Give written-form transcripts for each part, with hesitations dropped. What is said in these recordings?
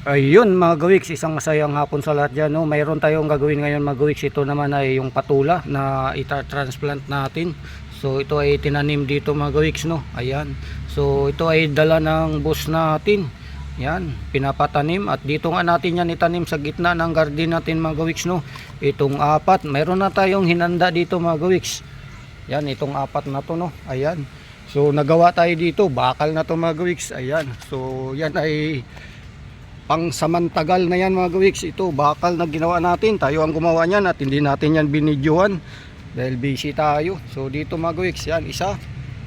Ayun mga gawiks, isang masayang hapon sa lahat dyan, no? Mayroon tayong gagawin ngayon mga gawiks. Ito naman ay yung patula na ita-transplant natin. So ito ay tinanim dito mga gawiks, no? Ayan. So ito ay dala ng boss natin. Yan, pinapatanim at dito nga natin yan itanim sa gitna ng garden natin mga gawiks, no? Itong apat, mayroon na tayong hinanda dito mga gawiks. Yan, itong apat na to, no? Ayan. So nagawa tayo dito, bakal na to mga gawiks. Ayan. So yan ay pang samantagal na yan mga gawiks. Ito bakal na ginawa natin, tayo ang gumawa niyan at hindi natin yan binidyohan dahil busy tayo. So dito mga gawiks, yan isa,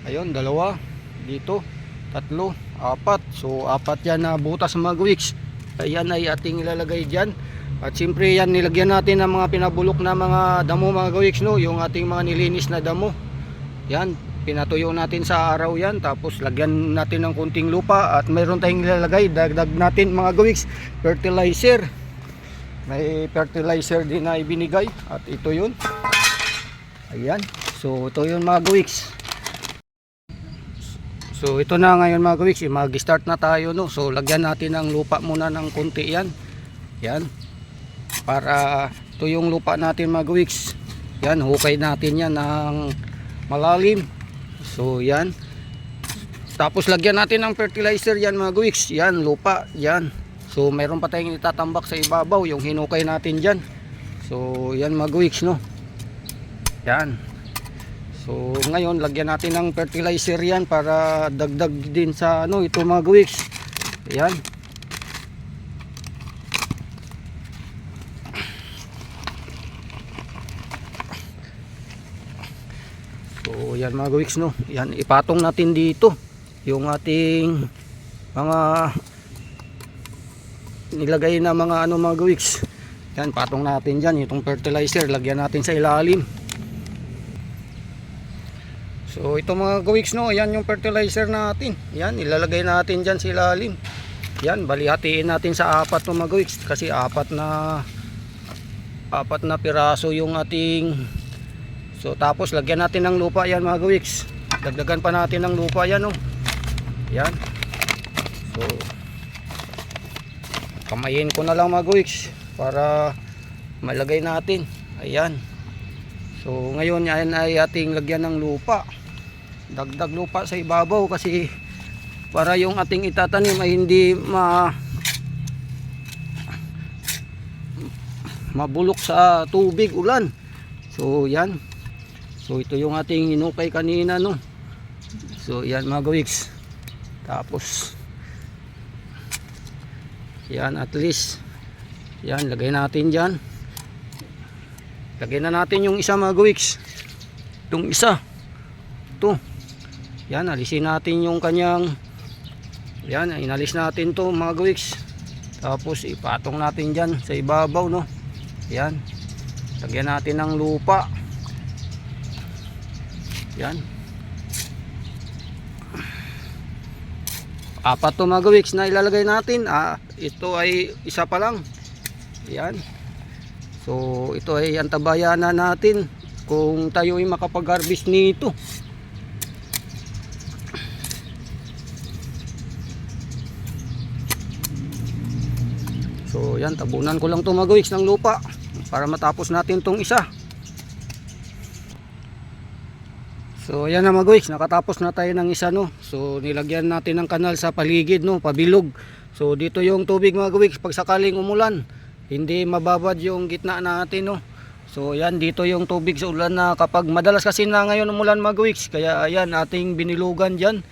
ayun dalawa, dito tatlo, apat. So apat yan na butas mga gawiks. Ayan ay ating ilalagay dyan. At siyempre yan nilagyan natin ng mga pinabulok na mga damo mga gawiks, no? Yung ating mga nilinis na damo, yan pinatuyo natin sa araw yan, tapos lagyan natin ng kunting lupa at mayroon tayong ilalagay, dagdag natin mga gawiks, fertilizer. May fertilizer din na ibinigay at ito yun. Ayan, so ito yun mga gawiks. So ito na ngayon mga gawiks, mag-start na tayo, no? So lagyan natin ng lupa muna ng kunti yan. Yan, para ito yung lupa natin mga gawiks. Yan, hukay natin yan ng malalim. So yan, tapos lagyan natin ng fertilizer yan mga gawiks. Yan, lupa, yan. So mayroon pa tayong itatambak sa ibabaw, yung hinukay natin dyan. So yan mga gawiks, no? Yan. So ngayon lagyan natin ng fertilizer yan para dagdag din sa ano, ito mga gawiks. Yan. So yan mga gawiks, no? Yan, ipatong natin dito yung ating mga nilagay na mga ano mga gawiks. Yan, patong natin dyan itong fertilizer, lagyan natin sa ilalim. So ito mga gawiks, no? Yan yung fertilizer natin. Yan, ilalagay natin dyan sa ilalim. Yan, balihatiin natin sa apat mga gawiks, kasi apat na piraso yung ating. So tapos lagyan natin ng lupa yan mga gawiks. Dagdagan pa natin ng lupa yan, no? Yan. So kamayin ko na lang mga gawiks para malagay natin. Ayan. So ngayon yan ay ating lagyan ng lupa. Dagdag lupa sa ibabaw kasi para yung ating itatanim ay hindi mabulok sa tubig, ulan. So yan. So ito yung ating hinukay kanina, no? So yan mga gawiks. Tapos yan, at least yan, lagay natin dyan. Lagay na natin yung isa mga gawiks. Itong isa, ito. Yan, alisin natin yung kanyang, yan, inalis natin to mga gawiks. Tapos ipatong natin dyan sa ibabaw, no? Yan, lagyan natin ng lupa. Yan, apat to mga gawiks na ilalagay natin. Ito ay isa pa lang. Yan, so ito ay antabayanan natin kung tayo ay makapag-harvest nito. So yan, tabunan ko lang to mga gawiks ng lupa para matapos natin tong isa. So ayan na mga gawiks, nakatapos na tayo ng isa, no? So nilagyan natin ng kanal sa paligid, no? Pabilog. So dito yung tubig mga gawiks, pag sakaling umulan hindi mababad yung gitna natin, no? So ayan, dito yung tubig sa ulan na kapag madalas kasi na ngayon umulan mga gawiks. Kaya ayan, ating binilugan dyan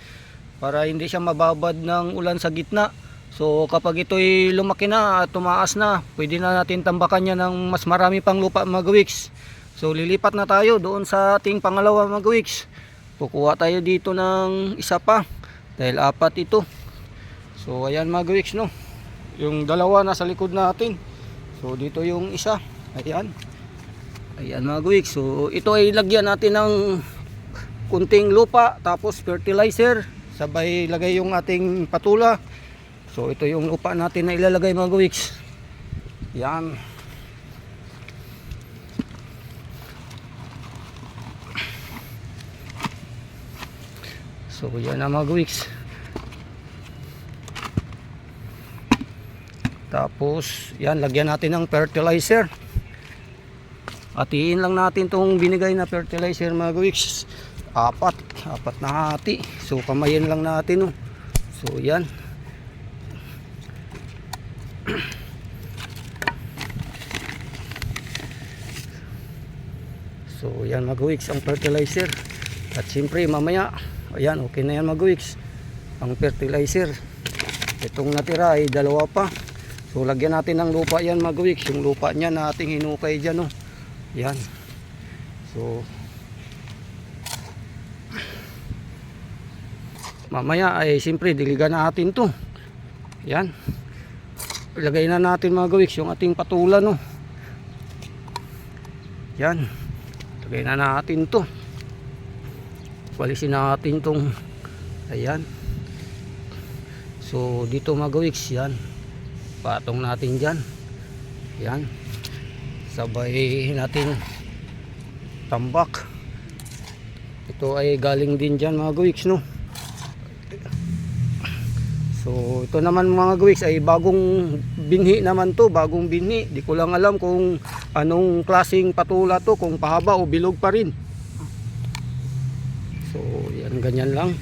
para hindi siya mababad ng ulan sa gitna. So kapag ito'y lumaki na at tumaas na, pwede na natin tambakan niya ng mas marami pang lupa mga gawiks. So lilipat na tayo doon sa ating pangalawa mga gawiks. Kukuha tayo dito ng isa pa dahil apat ito. So ayan mga gawiks, no? Yung dalawa nasa likod natin. So dito yung isa. Ayan. Ayan mga gawiks. So ito ay lagyan natin ng kunting lupa, tapos fertilizer, sabay lagay yung ating patula. So ito yung lupa natin na ilalagay mga gawiks. Yan. So yan na mga gawiks. Tapos yan, lagyan natin ng fertilizer. Hatiin lang natin tong binigay na fertilizer mga gawiks. Apat na hati. So kamayin lang natin, oh. So yan. So yan mga gawiks ang fertilizer. At siyempre mamaya, ayan, okay na yan mga gawiks ang fertilizer. Itong natira ay dalawa pa. So lagyan natin ng lupa yan mga gawiks. Yung lupa niya na ating hinukay dyan, oh. Yan. So mamaya ay siyempre diligan natin to. Yan. Ilagay na natin mga gawiks yung ating patulan, no. Yan. Ilagay na natin to. Walisin natin tong, ayan. So dito mga gawiks, yan. Patong natin dyan. Yan. Sabay natin tambak. Ito ay galing din dyan mga gawiks, no. So ito naman mga gawiks ay bagong binhi naman to, bagong binhi. Di ko lang alam kung anong klaseng patula to, kung pahaba o bilog pa rin. So yan, ganyan lang.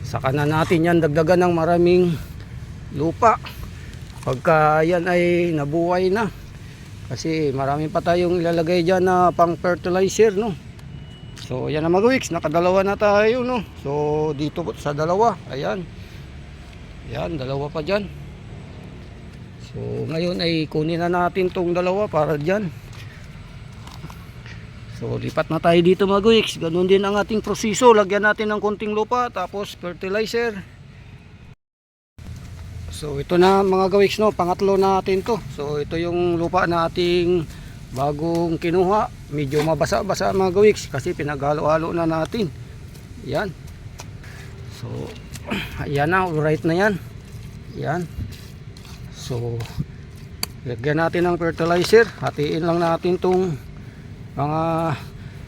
Saka na natin yan dagdagan ng maraming lupa pagka yan ay nabuhay na. Kasi marami pa tayong ilalagay dyan na pang fertilizer, no. So yan na mga gawiks, nakadalawa na tayo, no. So dito sa dalawa, ayan. Yan, dalawa pa dyan. So ngayon ay kunin na natin tong dalawa para dyan. So lipat na tayo dito mga gawiks. Ganun din ang ating proseso. Lagyan natin ng konting lupa, tapos fertilizer. So ito na mga gawiks, no, pangatlo natin to. So ito yung lupa na ating bagong kinuha. Medyo mabasa-basa mga gawiks kasi pinaghalo-halo na natin. Yan. So ayan na, alright na yan. Yan. So lagyan natin ng fertilizer. Hatiin lang natin tong mga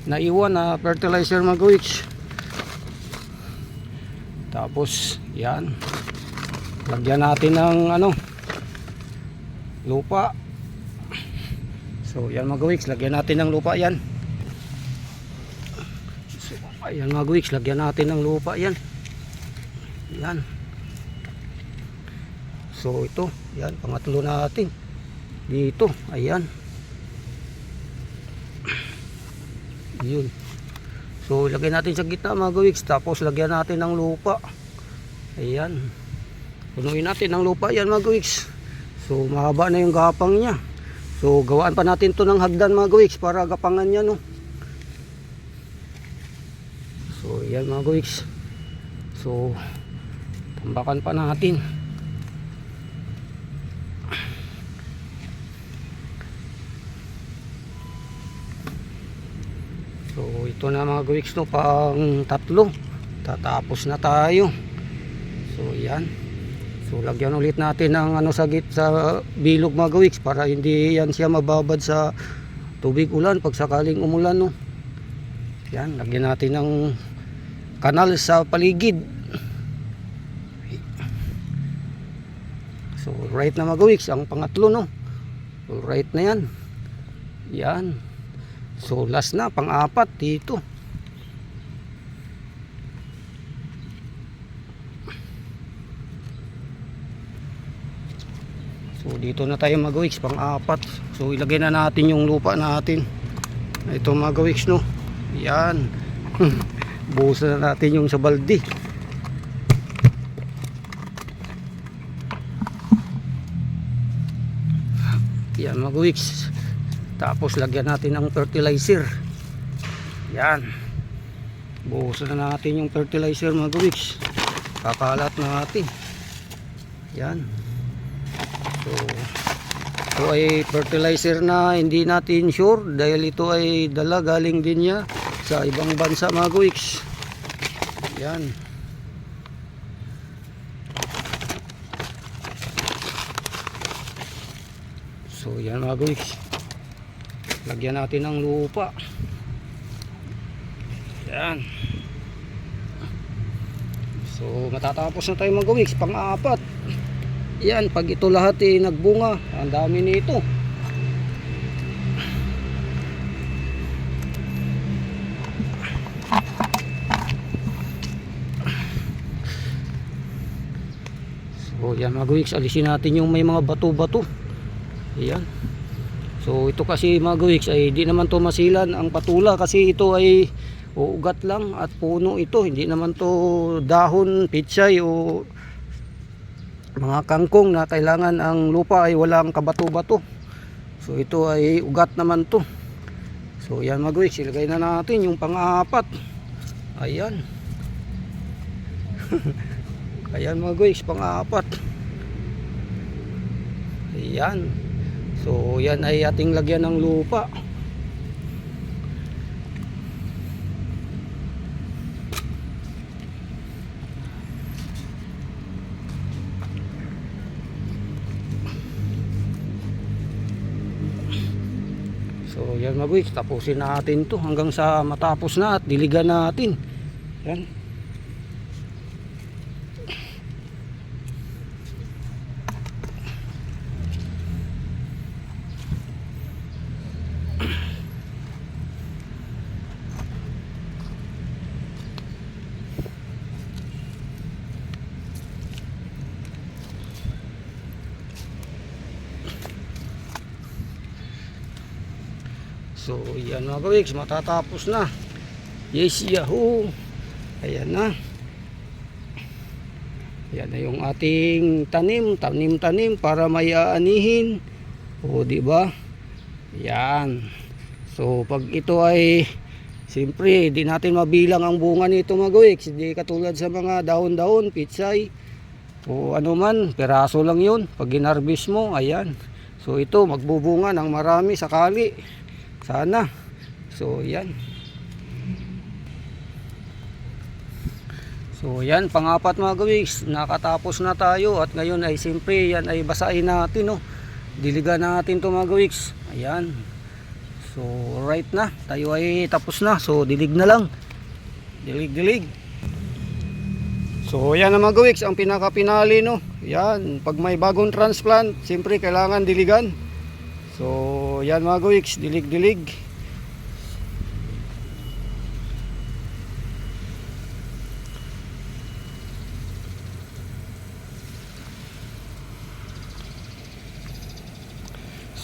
naiwan na fertilizer mga gawiks. Tapos yan, lagyan natin ng lupa. So yan mga gawiks, lagyan natin ng lupa yan. So ayan mga gawiks, lagyan natin ng lupa yan. Yan. So ito, yan, pangatlo natin dito, ayan. Yun. So lagyan natin sa gitna mga gawiks, tapos lagyan natin ng lupa. Ayan. Punuin natin ng lupa yan mga gawiks. So mahaba na yung gapang niya. So gawaan pa natin to ng hagdan mga gawiks para gapangan niya, no. So yan mga gawiks. So tambakan pa natin. So ito na mga gawiks, no, pang tatlo. Tatapos na tayo. So yan. So lagyan ulit natin ng sa bilog mga gawiks para hindi yan siya mababad sa tubig ulan pag sakaling umulan, no. Yan, lagyan natin ng kanal sa paligid. So right na mga gawiks ang pangatlo, no. So right na yan. Yan. So last na, pang-apat dito. So dito na tayo mga gawiks, pang-apat. So ilagay na natin yung lupa natin. Ito mga gawiks, no. Yan. Buhos na natin yung sa balde. Yan mga gawiks. Tapos lagyan natin ng fertilizer. Yan. Buhos na natin yung fertilizer mga gawiks. Kakalat natin. Yan. So ito ay fertilizer na hindi natin sure dahil ito ay dala galing din niya sa ibang bansa mga gawiks. Yan. So yan mga gawiks. Lagyan natin ng lupa. Yan. So matatapos na tayo mga gawiks, pang-apat. Yan, pag ito lahat nagbunga, ang dami nito. So yan mga gawiks, alisin natin yung may mga bato-bato. Ayan. So ito kasi mga gawiks ay di naman to masilan ang patula kasi ito ay uugat lang at puno ito. Hindi naman to dahon, pitsay o mga kangkong na kailangan ang lupa ay walang kabato-bato. So ito ay ugat naman to. So yan mga gawiks, ilagay na natin yung pang-apat. Ayan. Ayan mga guys, pang-apat. Ayan. So yan ay ating lagyan ng lupa. So yan mga guys, tapusin natin to hanggang sa matapos na at diligan natin. Yan. So yan mga kawiks, matatapos na. Yes, yahoo. Ayan na. Yan na yung ating tanim para may aanihin. O di ba? Yan. So pag ito ay siyempre di natin mabilang ang bunga nito mga kawiks. Hindi katulad sa mga dahon-dahon, pitsay o ano man, peraso lang yun pag ginarbis mo. Ayan. So ito magbubunga ng marami sakali. Sana. So yan. So yan, pang-apat mga gawiks, nakatapos na tayo at ngayon ay siyempre yan ay basahin natin, no. Diligan natin to mga gawiks. Ayan. So right na, tayo ay tapos na. So dilig na lang. Dilig. So yan na mga gawiks, ang pinaka-pinali, no. Yan, pag may bagong transplant, siyempre kailangan diligan. So yan mga gawiks, dilig.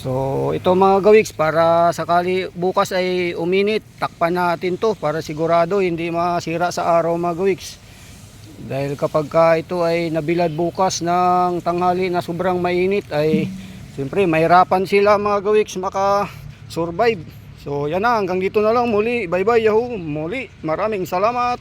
So ito mga gawiks, para sakali bukas ay uminit, takpan natin to para sigurado hindi masira sa araw mga gawiks. Dahil kapag ito ay nabilad bukas ng tanghali na sobrang mainit ay siyempre mahirapan sila mga gawiks maka-survive. So yan na, hanggang dito na lang muli. Bye bye yahoo. Muli, maraming salamat.